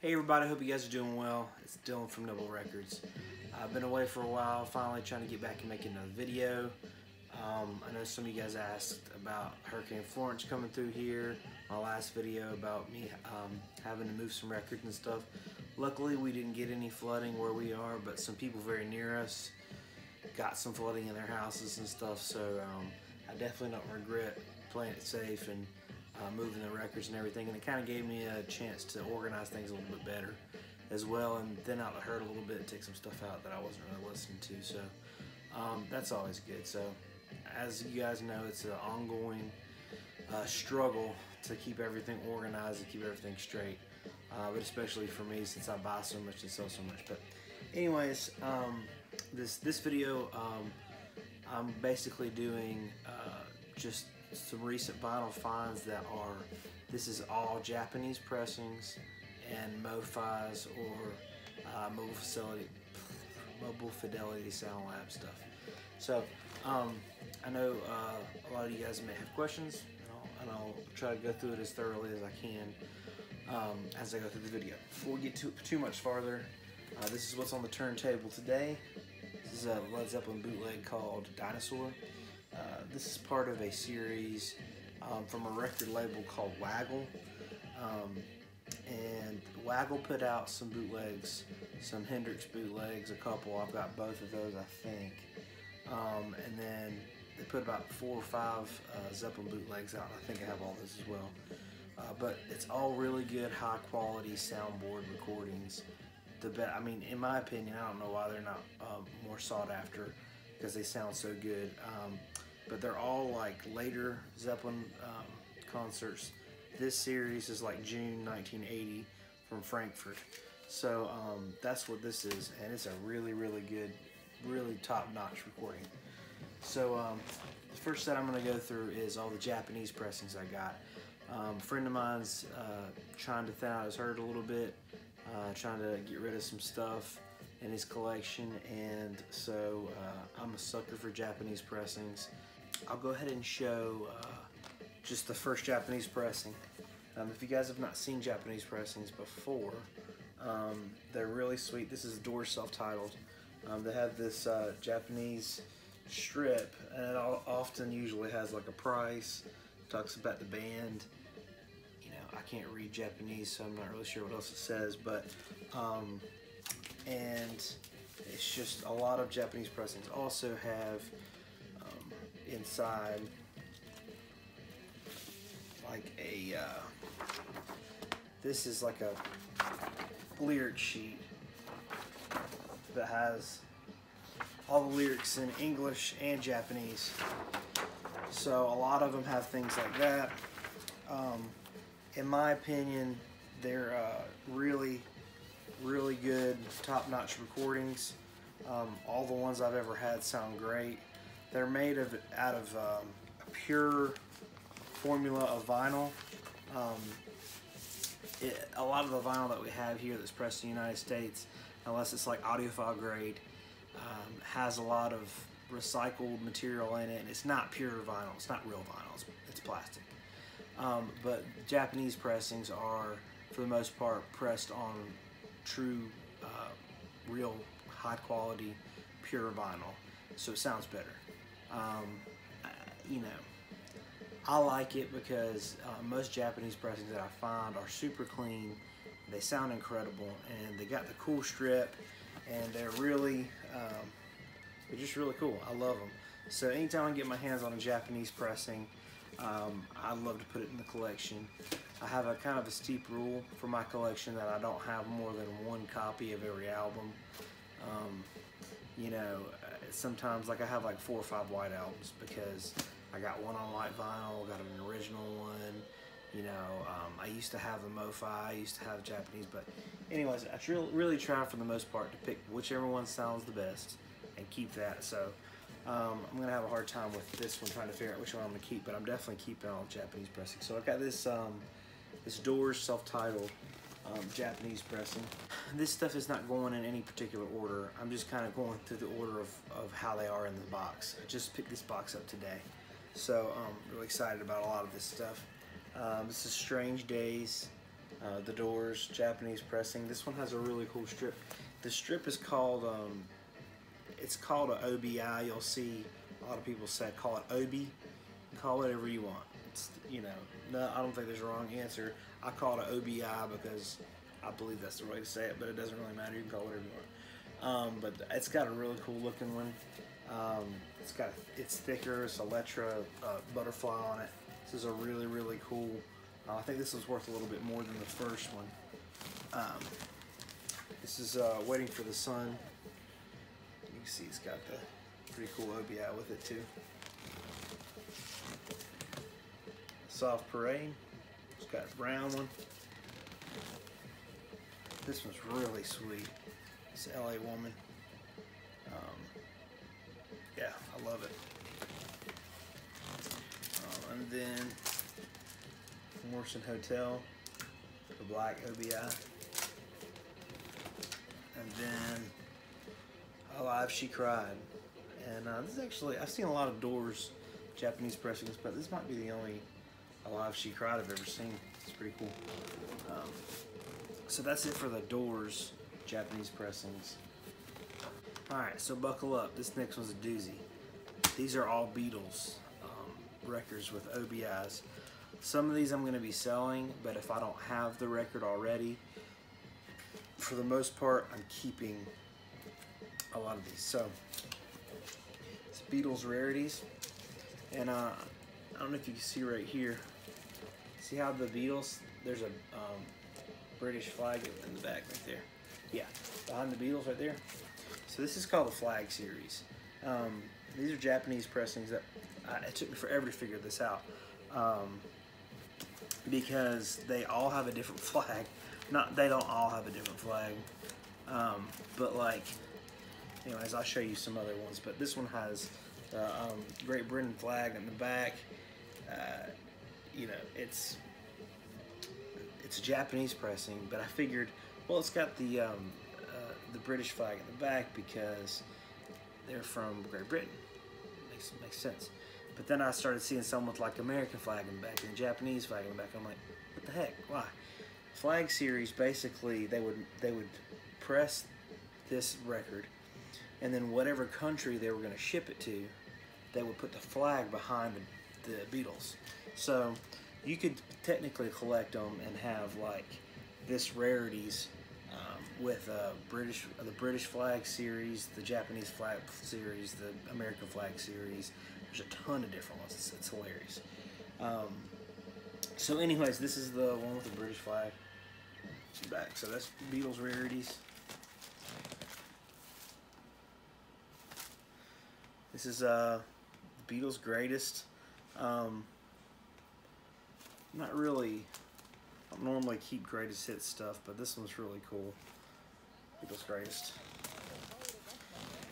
Hey everybody, hope you guys are doing well. It's Dylan from Noble Records. I've been away for a while, finally trying to get back and make another video. I know some of you guys asked about Hurricane Florence coming through here. My last video about me having to move some records and stuff. Luckily we didn't get any flooding where we are, but some people very near us got some flooding in their houses and stuff, so I definitely don't regret playing it safe and moving the records and everything, and it kind of gave me a chance to organize things a little bit better as well, and thin out the herd a little bit, take some stuff out that I wasn't really listening to, so that's always good. So as you guys know, it's an ongoing struggle to keep everything organized and keep everything straight, but especially for me since I buy so much and sell so much. But anyways, this video, I'm basically doing just some recent vinyl finds that are, this is all Japanese pressings and Mofis or Mobile Fidelity Sound Lab stuff. So I know a lot of you guys may have questions, and I'll try to go through it as thoroughly as I can as I go through the video. Before we get too much farther, this is what's on the turntable today. This is a Led Zeppelin bootleg called Dinosaur. This is part of a series from a record label called Waggle, and Waggle put out some bootlegs, some Hendrix bootlegs, a couple. I've got both of those, I think, and then they put about 4 or 5 Zeppelin bootlegs out. I think I have all those as well, but it's all really good, high quality soundboard recordings. I mean, in my opinion, I don't know why they're not more sought after, because they sound so good. But they're all like later Zeppelin concerts. This series is like June 1980 from Frankfurt. So that's what this is, and it's a really, really good, really top-notch recording. So the first set I'm going to go through is all the Japanese pressings I got. A friend of mine's trying to thin out his herd a little bit, trying to get rid of some stuff in his collection, and so I'm a sucker for Japanese pressings. I'll go ahead and show just the first Japanese pressing. If you guys have not seen Japanese pressings before, they're really sweet. This is Doors self-titled. They have this Japanese strip, and it often usually has like a price, talks about the band. You know, I can't read Japanese, so I'm not really sure what else it says, but and it's just a lot of Japanese pressings. Also have inside like a this is like a lyric sheet that has all the lyrics in English and Japanese. So a lot of them have things like that. In my opinion, they're really good, top-notch recordings. All the ones I've ever had sound great. They're made out of a pure formula of vinyl. A lot of the vinyl that we have here that's pressed in the United States, unless it's like audiophile grade, has a lot of recycled material in it, and it's not pure vinyl. It's not real vinyl. It's plastic. But Japanese pressings are, for the most part, pressed on true, real, high-quality, pure vinyl, so it sounds better. You know, I like it because most Japanese pressings that I find are super clean, they sound incredible, and they got the cool strip, and they're just really cool. I love them. So anytime I get my hands on a Japanese pressing, I love to put it in the collection. I have a kind of a steep rule for my collection that I don't have more than 1 copy of every album. You know, sometimes like I have like 4 or 5 white albums because I got one on white vinyl, got an original one. You know, I used to have a Mofi, I used to have Japanese, but anyways, I really try for the most part to pick whichever one sounds the best and keep that. So I'm gonna have a hard time with this one, trying to figure out which one I'm gonna keep, but I'm definitely keeping all Japanese pressing. So I've got this this Doors self-titled Japanese pressing. This stuff is not going in any particular order. I'm just kind of going through the order of how they are in the box. I just picked this box up today, so I'm really excited about a lot of this stuff. This is Strange Days. The Doors, Japanese pressing. This one has a really cool strip. The strip is called, it's called an OBI. You'll see a lot of people say, call it Obi. Call it whatever you want. It's, you know, no, I don't think there's a wrong answer. I call it an OBI because I believe that's the way to say it, but it doesn't really matter. You can call it whatever you want. But it's got a really cool looking one. It's thicker. It's a Electra butterfly on it. This is a really, really cool. I think this was worth a little bit more than the first one. This is Waiting for the Sun. You can see it's got the pretty cool OBI with it too. Soft Parade. It's got a brown one. This one's really sweet. It's LA Woman. Yeah, I love it. And then Morrison Hotel, the black OBI. And then Alive She Cried. And this is actually, I've seen a lot of Doors Japanese pressings, but this might be the only Alive She Cried I've ever seen. It's pretty cool. So that's it for the Doors Japanese pressings. Alright, so buckle up. This next one's a doozy. These are all Beatles records with OBIs. Some of these I'm going to be selling, but if I don't have the record already, for the most part, I'm keeping a lot of these. So, it's Beatles rarities. And I don't know if you can see right here. See how the Beatles, there's a British flag in the back right there. Yeah, behind the Beatles right there. So this is called the Flag series. These are Japanese pressings that it took me forever to figure this out. Because they all have a different flag. They don't all have a different flag. But like, anyways, I'll show you some other ones. But this one has the Great Britain flag in the back. You know, it's a Japanese pressing, but I figured, well, it's got the British flag in the back because they're from Great Britain. Makes sense. But then I started seeing some with like American flag in the back and Japanese flag in the back. I'm like, what the heck? Why? Flag series, basically, they would press this record, and then whatever country they were going to ship it to, they would put the flag behind the Beatles. So you could technically collect them and have like this rarities with the British flag series, the Japanese flag series, the American flag series. There's a ton of different ones. It's hilarious. So anyways, this is the one with the British flag back. So that's Beatles rarities. This is the Beatles greatest. Not really, I don't normally keep greatest hits stuff, but this one's really cool. Beatles greatest.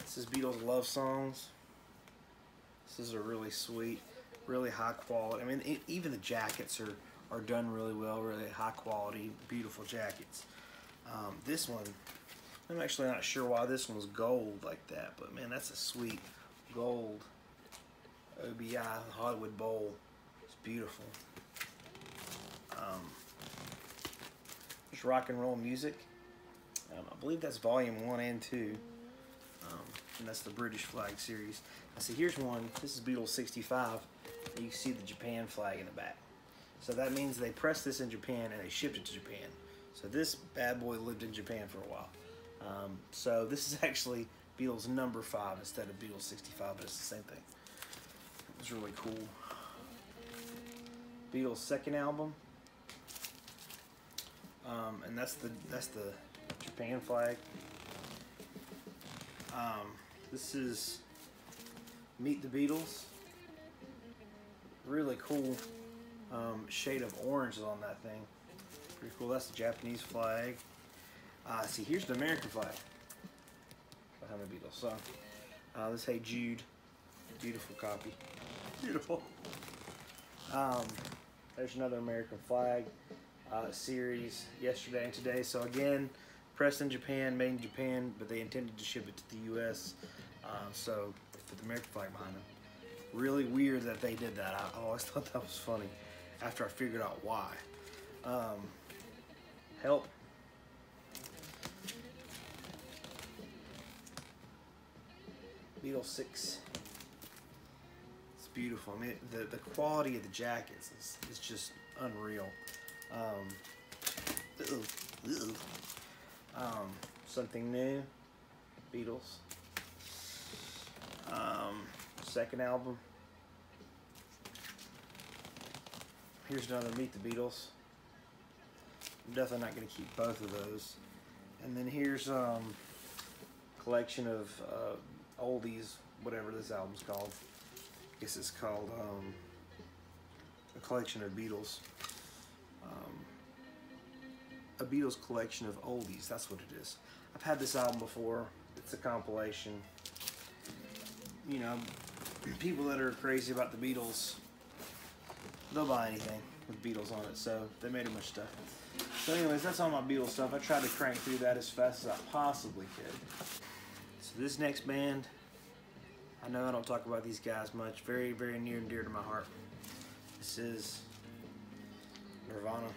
This is Beatles love songs. This is a really sweet, really high quality. I mean, even the jackets are done really well, really high quality, beautiful jackets. This one, I'm actually not sure why this one was gold like that, but man, that's a sweet gold OBI Hollywood Bowl. It's beautiful. There's Rock and Roll Music. I believe that's volume 1 and 2. And that's the British flag series. Now see, here's one. This is Beatles 65. You can see the Japan flag in the back. So that means they pressed this in Japan and they shipped it to Japan. So this bad boy lived in Japan for a while. So this is actually Beatles number 5 instead of Beatles 65, but it's the same thing. It was really cool. Beatles' second album. And that's the Japan flag. This is Meet the Beatles. Really cool shade of orange is on that thing. Pretty cool. That's the Japanese flag. See, here's the American flag behind the Beatles. So this Hey Jude, beautiful copy. Beautiful. There's another American flag series yesterday and today. So again, pressed in Japan, made in Japan, but they intended to ship it to the U.S. So they put the American flag behind them. Really weird that they did that. I always thought that was funny after I figured out why. Help. Beatles 6. It's beautiful. I mean, the quality of the jackets is just unreal. Something new. Beatles. Second album. Here's another Meet the Beatles. I'm definitely not going to keep both of those. And then here's collection of oldies, whatever this album's called. I guess it's called a collection of Beatles. A Beatles collection of oldies, that's what it is. I've had this album before. It's a compilation. You know, people that are crazy about the Beatles, they'll buy anything with Beatles on it, so they made a bunch of stuff. So anyways, that's all my Beatles stuff. I tried to crank through that as fast as I possibly could. So this next band, I know I don't talk about these guys much, very, very near and dear to my heart. This is Nirvana.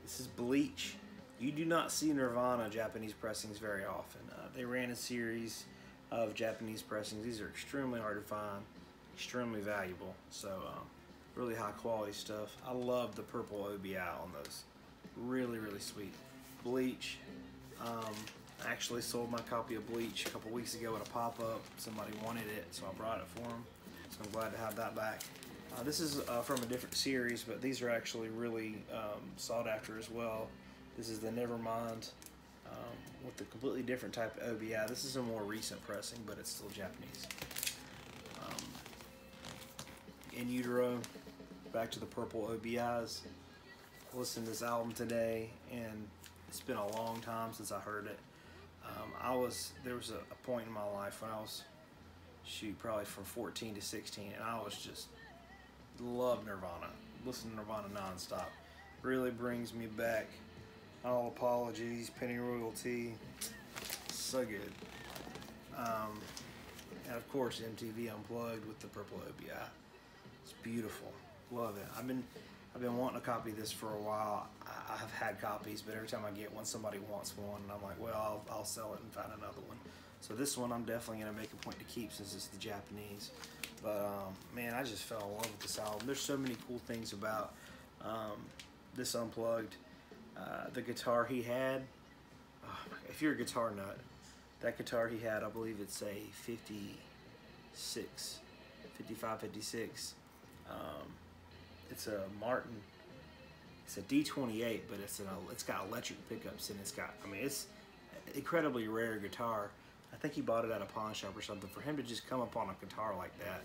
This is Bleach. You do not see Nirvana Japanese pressings very often. They ran a series of Japanese pressings. These are extremely hard to find, extremely valuable. So really high quality stuff. I love the purple OBI on those. Really, really sweet. Bleach. I actually sold my copy of Bleach a couple weeks ago at a pop-up. Somebody wanted it, so I brought it for them. So I'm glad to have that back. This is from a different series, but these are actually really sought after as well. This is the Nevermind with a completely different type of OBI. This is a more recent pressing, but it's still Japanese. In Utero, back to the purple OBIs. I listened to this album today, and it's been a long time since I heard it. There was a point in my life when I was, probably from 14 to 16, and I was just love Nirvana. Listen to Nirvana nonstop. Really brings me back. All apologies, penny royalty. So good. And of course MTV Unplugged with the purple OBI. It's beautiful. Love it. I've been wanting to copy this for a while. I have had copies, but every time I get one, somebody wants one, and I'm like, well, I'll sell it and find another one. So this one I'm definitely going to make a point to keep since it's the Japanese. But man, I just fell in love with this album. There's so many cool things about this Unplugged. The guitar he had, if you're a guitar nut, that guitar he had, I believe it's a 55, 56. It's a Martin. It's a D28, but it's got electric pickups, and it's incredibly rare guitar. I think he bought it at a pawn shop or something. For him to just come upon a guitar like that,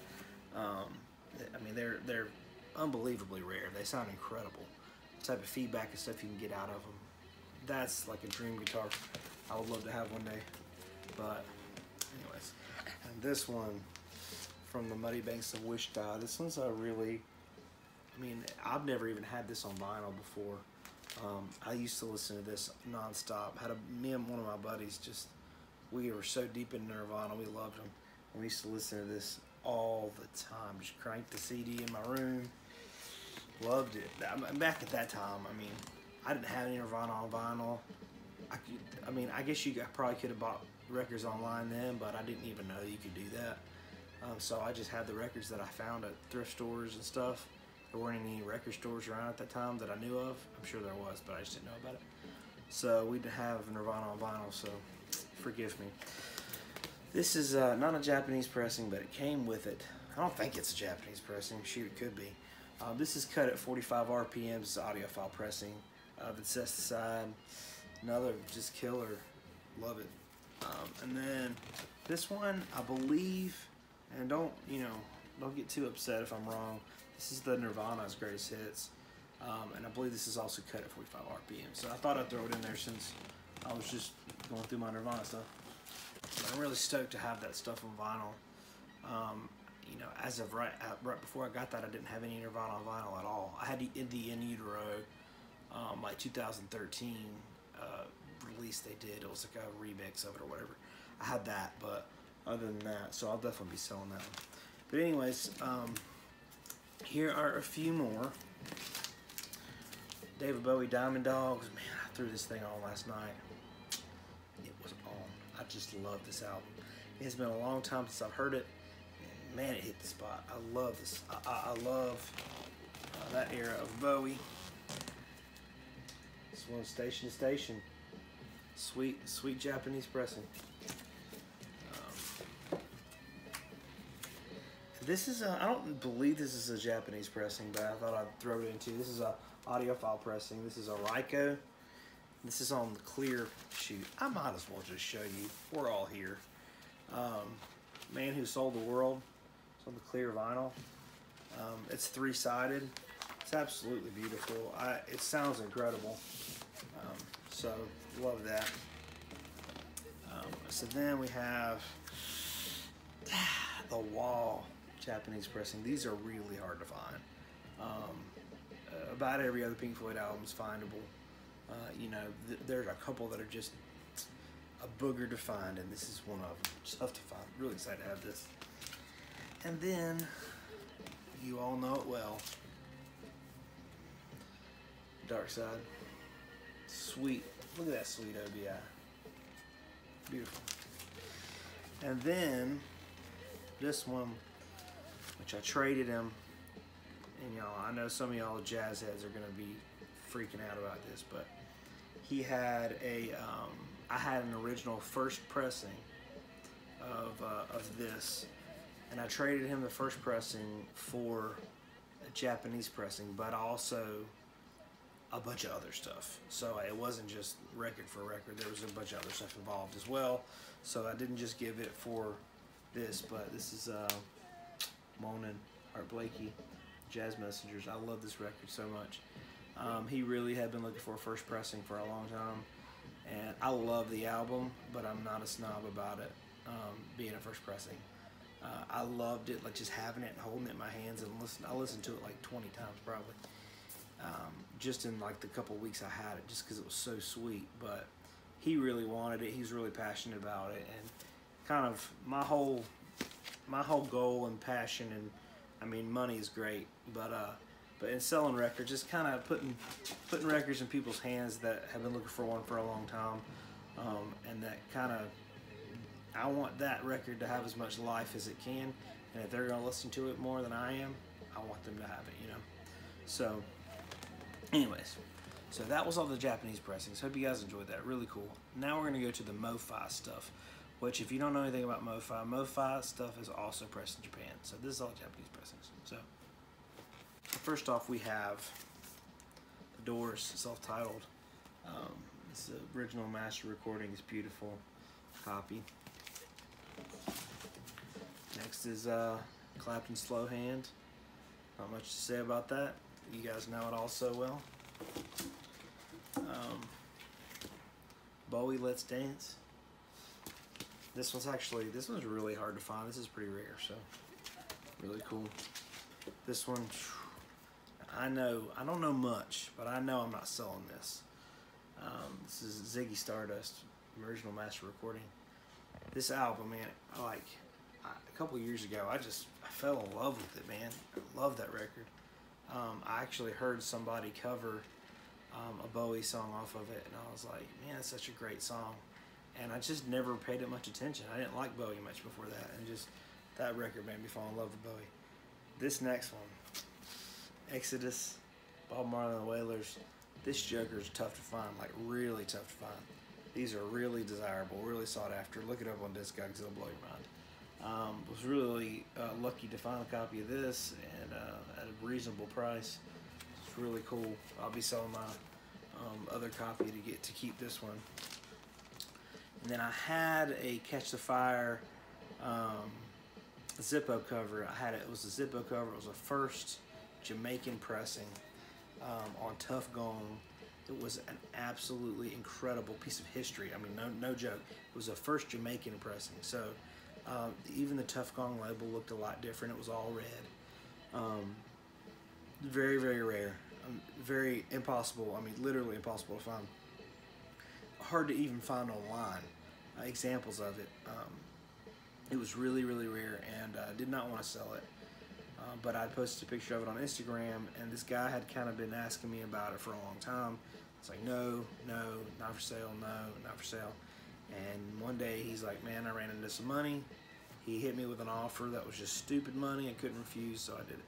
I mean, they're unbelievably rare. They sound incredible. The type of feedback and stuff you can get out of them, that's like a dream guitar. I would love to have one day. But anyways, and this one from the Muddy Banks of Wichita. This one's I've never even had this on vinyl before. I used to listen to this nonstop. Me and one of my buddies, we were so deep in Nirvana, we loved them. We used to listen to this all the time. Just cranked the CD in my room. Loved it. Back at that time, I didn't have any Nirvana on vinyl. I guess you probably could have bought records online then, but I didn't even know you could do that. So I just had the records that I found at thrift stores and stuff. There weren't any record stores around at that time that I knew of. I'm sure there was, but I just didn't know about it. So we didn't have Nirvana on vinyl, so forgive me. This is not a Japanese pressing, but it came with it. I don't think it's a Japanese pressing. Shoot, it could be. This is cut at 45 RPMs. It's audiophile pressing. The Cest side, another just killer. Love it. And then this one, I believe, and don't get too upset if I'm wrong. This is the Nirvana's greatest hits, and I believe this is also cut at 45 RPM. So I thought I'd throw it in there since I was just going through my Nirvana stuff. But I'm really stoked to have that stuff on vinyl. As of right before I got that, I didn't have any Nirvana on vinyl at all. I had the In Utero, like 2013 release they did. It was like a remix of it or whatever. I had that, but other than that, so I'll definitely be selling that one. But anyways, here are a few more. David Bowie Diamond Dogs. Man, I threw this thing on last night. It was on. I just love this album. It's been a long time since I've heard it. And man, it hit the spot. I love this. I love that era of Bowie. This one, Station to Station. Sweet, sweet Japanese pressing. This is I don't believe this is a Japanese pressing, but I thought I'd throw it into. This is a audiophile pressing. This is a Ryko. This is on the clear shoot. I might as well just show you. We're all here. Man Who Sold the World. It's on the clear vinyl. It's three-sided. It's absolutely beautiful. It sounds incredible. So love that. So then we have the Wall Japanese pressing. These are really hard to find. About every other Pink Floyd album is findable. You know, there's a couple that are just a booger to find, and this is one of them. It's tough to find. Really excited to have this. And then, you all know it well, Dark Side. Sweet. Look at that sweet OBI. Beautiful. And then, this one, which I traded him, and y'all, I know some of y'all jazz heads are gonna be freaking out about this, but he had I had an original first pressing of this, and I traded him the first pressing for a Japanese pressing, but also a bunch of other stuff. So it wasn't just record for record, there was a bunch of other stuff involved as well. So I didn't just give it for this, but this is Monin, Art Blakey, Jazz Messengers. I love this record so much. He really had been looking for a first pressing for a long time, and I love the album, but I'm not a snob about it being a first pressing. I loved it, like just having it and holding it in my hands and I listened to it like 20 times probably. Just in like the couple weeks I had it, just because it was so sweet. But he really wanted it. He was really passionate about it, and kind of my whole goal and passion, and I mean money is great, but in selling records, just kind of putting records in people's hands that have been looking for one for a long time, and that kind of, I want that record to have as much life as it can, and if they're going to listen to it more than I am, I want them to have it, you know. So anyways, so that was all the Japanese pressings. Hope you guys enjoyed that. Really cool. Now we're going to go to the Mofi stuff, which if you don't know anything about Mofi stuff is also pressed in Japan. So this is all Japanese pressings. So first off, we have The Doors, self-titled. It's the original master recording. It's beautiful copy. Next is Clapton's Slow Hand. Not much to say about that. You guys know it all so well. Bowie, Let's Dance. This one's really hard to find. This is pretty rare, so really cool. This one, I don't know much, but I know I'm not selling this. This is Ziggy Stardust, original master recording. This album, man, a couple years ago, I fell in love with it, man. I love that record. I actually heard somebody cover a Bowie song off of it, and I was like, man, that's such a great song. And I just never paid it much attention. I didn't like Bowie much before that, and just that record made me fall in love with Bowie. This next one, Exodus, Bob Marley and the Wailers. This Joker is tough to find, like really tough to find. These are really desirable, really sought after. Look it up on Discogs, it'll blow your mind. Was really lucky to find a copy of this, and at a reasonable price. It's really cool. I'll be selling my other copy to keep this one. And then I had a Catch the Fire Zippo cover. It was a Zippo cover. It was a first Jamaican pressing on Tough Gong. It was an absolutely incredible piece of history. I mean, no joke. It was a first Jamaican pressing. So even the Tough Gong label looked a lot different. It was all red. Very, very rare. Very impossible. I mean, literally impossible to find. Hard to even find online examples of it. It was really, really rare, and I did not want to sell it. but I posted a picture of it on Instagram, and this guy had kind of been asking me about it for a long time. It's like, no, not for sale, no, not for sale. And one day he's like, man, I ran into some money. He hit me with an offer that was just stupid money. I couldn't refuse, so I did it.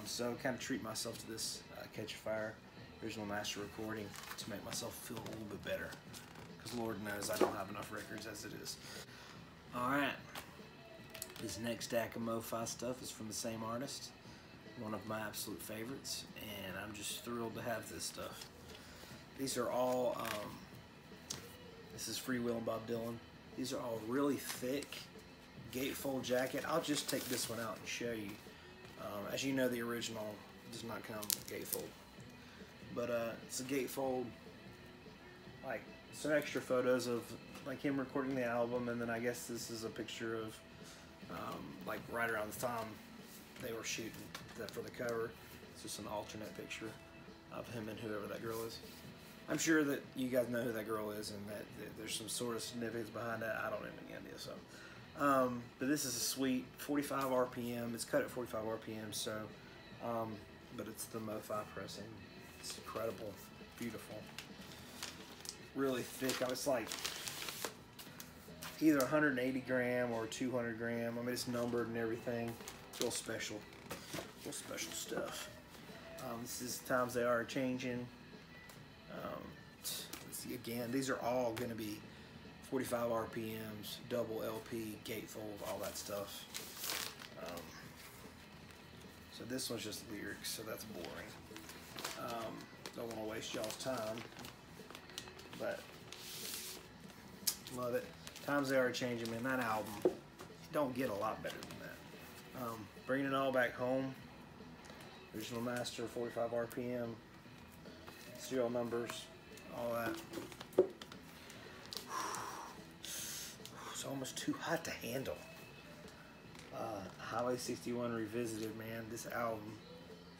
So kind of treat myself to this Catch a Fire original master recording to make myself feel a little bit better. Because Lord knows I don't have enough records as it is. Alright. This next stack of Mofi stuff is from the same artist. One of my absolute favorites. And I'm just thrilled to have this stuff. These are all, this is Free Will and Bob Dylan. These are all really thick gatefold jacket. I'll just take this one out and show you. As you know, the original does not come gatefold. But it's a gatefold, like some extra photos of like him recording the album, and then I guess this is a picture of like right around the time they were shooting that for the cover. It's just an alternate picture of him and whoever that girl is. I'm sure that you guys know who that girl is, and that there's some sort of significance behind that. I don't have any idea. So, but this is a sweet 45 RPM. It's cut at 45 RPM. So, but it's the Mofi pressing. It's incredible, beautiful, really thick. It's like either 180 gram or 200 gram. I mean, it's numbered and everything. It's real special stuff. This is Times They Are Changing. Again, these are all going to be 45 RPMs, double LP, gatefold, all that stuff. So this one's just lyrics, so that's boring. Don't want to waste y'all's time, but love it. Times They Are Changing, man. That album, you don't get a lot better than that. Bringing It All Back Home, original master, 45 RPM, serial numbers, all that. It's almost too hot to handle. Highway 61 Revisited, man. This album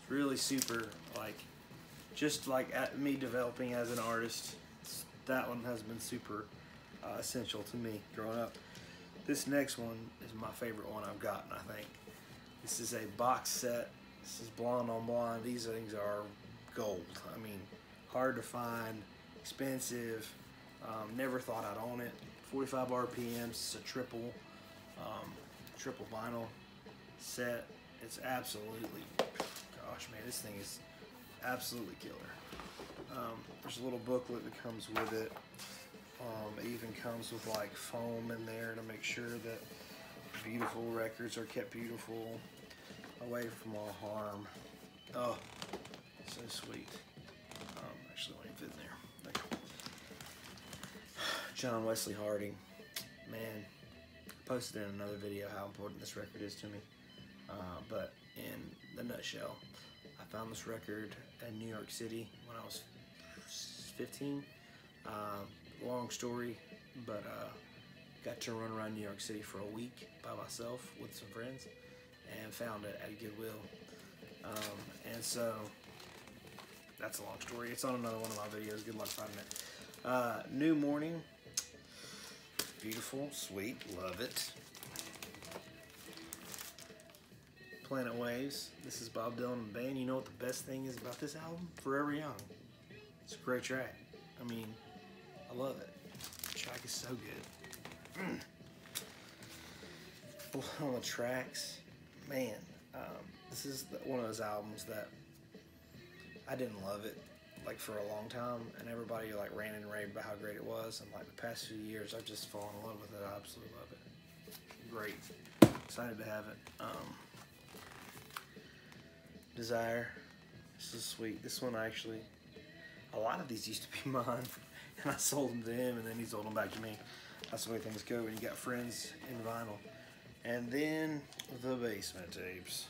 is really super, like, just like at me developing as an artist. That one has been super essential to me growing up. This next one is my favorite one I've gotten, I think. This is a box set. This is Blonde on Blonde. These things are gold. I mean, hard to find, expensive. Never thought I'd own it. 45 RPMs. It's a triple vinyl set. It's absolutely, gosh, man, this thing is absolutely killer. There's a little booklet that comes with it. It even comes with like foam in there to make sure that beautiful records are kept beautiful, away from all harm. Oh, so sweet. Actually, let me fit in there. Okay. John Wesley Harding, man, posted in another video how important this record is to me. But in the nutshell, I found this record in New York City when I was 15. Long story, but got to run around New York City for a week by myself with some friends, and found it at Goodwill. And so that's a long story. It's on another one of my videos. Good luck finding it. New Morning, beautiful, sweet, love it. Planet Waves. This is Bob Dylan and Band. You know what the best thing is about this album? Forever Young. It's a great track. I mean, I love it. The track is so good. On the tracks, man, this is one of those albums that I didn't love it like for a long time, and everybody like ran and raved about how great it was. And like the past few years, I've just fallen in love with it. I absolutely love it. Great, excited to have it. Desire. This is sweet. This one actually, a lot of these used to be mine, and I sold them to him, and then he sold them back to me. That's the way things go when you got friends in vinyl. And then the Basement tapes.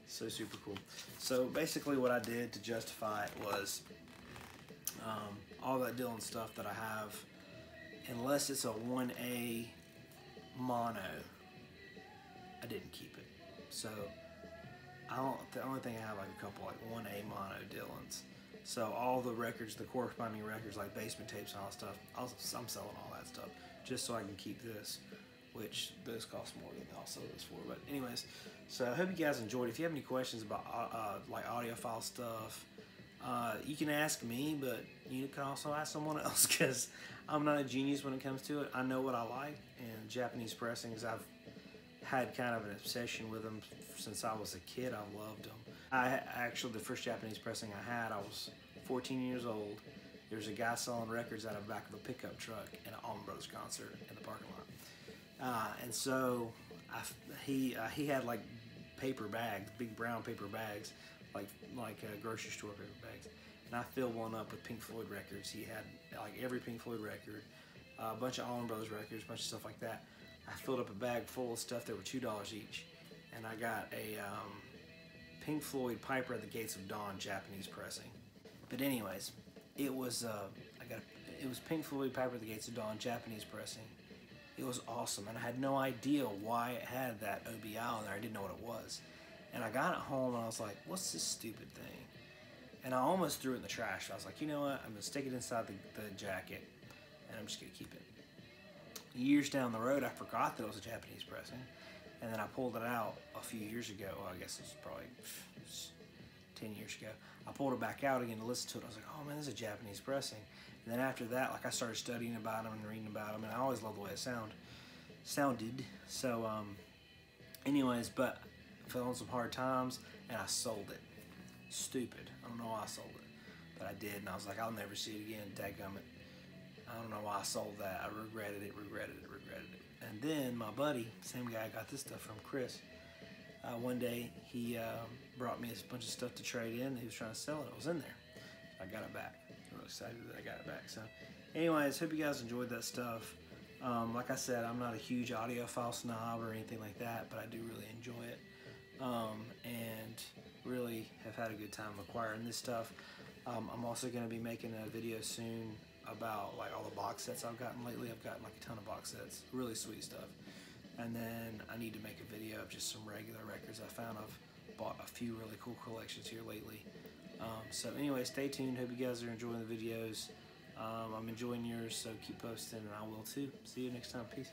So super cool. So basically what I did to justify it was all that Dylan stuff that I have, unless it's a 1A mono, I didn't keep it. So the only thing I have like a couple like 1A mono Dylans. So all the records, the corresponding records like Basement tapes and all that stuff, I'm selling all that stuff just so I can keep this which those cost more than I'll sell those for. But anyways, so I hope you guys enjoyed. If you have any questions about like audiophile stuff, you can ask me, but you can also ask someone else, because I'm not a genius when it comes to it. I know what I like, and Japanese pressings, I've had kind of an obsession with them since I was a kid. I loved them. Actually, the first Japanese pressing I had, I was 14 years old. There was a guy selling records out of the back of a pickup truck in an Allman Brothers concert in the parking lot. And so he had like paper bags, big brown paper bags, like grocery store paper bags. And I filled one up with Pink Floyd records. He had like every Pink Floyd record, a bunch of Allman Brothers records, a bunch of stuff like that. I filled up a bag full of stuff that were $2 each, and I got a Pink Floyd Piper at the Gates of Dawn Japanese pressing. But anyways, it was it was Pink Floyd Piper at the Gates of Dawn Japanese pressing. It was awesome, and I had no idea why it had that OBI on there. I didn't know what it was, and I got it home and I was like, "What's this stupid thing?" And I almost threw it in the trash. I was like, "You know what? I'm gonna stick it inside the jacket, and I'm just gonna keep it." Years down the road, I forgot that it was a Japanese pressing, and then I pulled it out a few years ago. Well, I guess it was probably 10 years ago. I pulled it back out again to listen to it. I was like, oh man, this is a Japanese pressing. And then after that, like, I started studying about them and reading about them, and I always loved the way it sounded. So, anyways, but I fell on some hard times, and I sold it. Stupid. I don't know why I sold it, but I did, and I was like, I'll never see it again. Dadgummit. I don't know why I sold that. I regretted it. And then my buddy, same guy I got this stuff from, Chris, one day he brought me a bunch of stuff to trade in. He was trying to sell it. It was in there. I got it back. I'm really excited that I got it back. So anyways, hope you guys enjoyed that stuff. Like I said, I'm not a huge audiophile snob or anything like that, but I do really enjoy it. And really have had a good time acquiring this stuff. I'm also going to be making a video soon about like all the box sets I've gotten lately. I've gotten like a ton of box sets, really sweet stuff. And then I need to make a video of just some regular records I found. I've bought a few really cool collections here lately. So anyway, stay tuned. Hope you guys are enjoying the videos. I'm enjoying yours, so keep posting, and I will too. See you next time. Peace.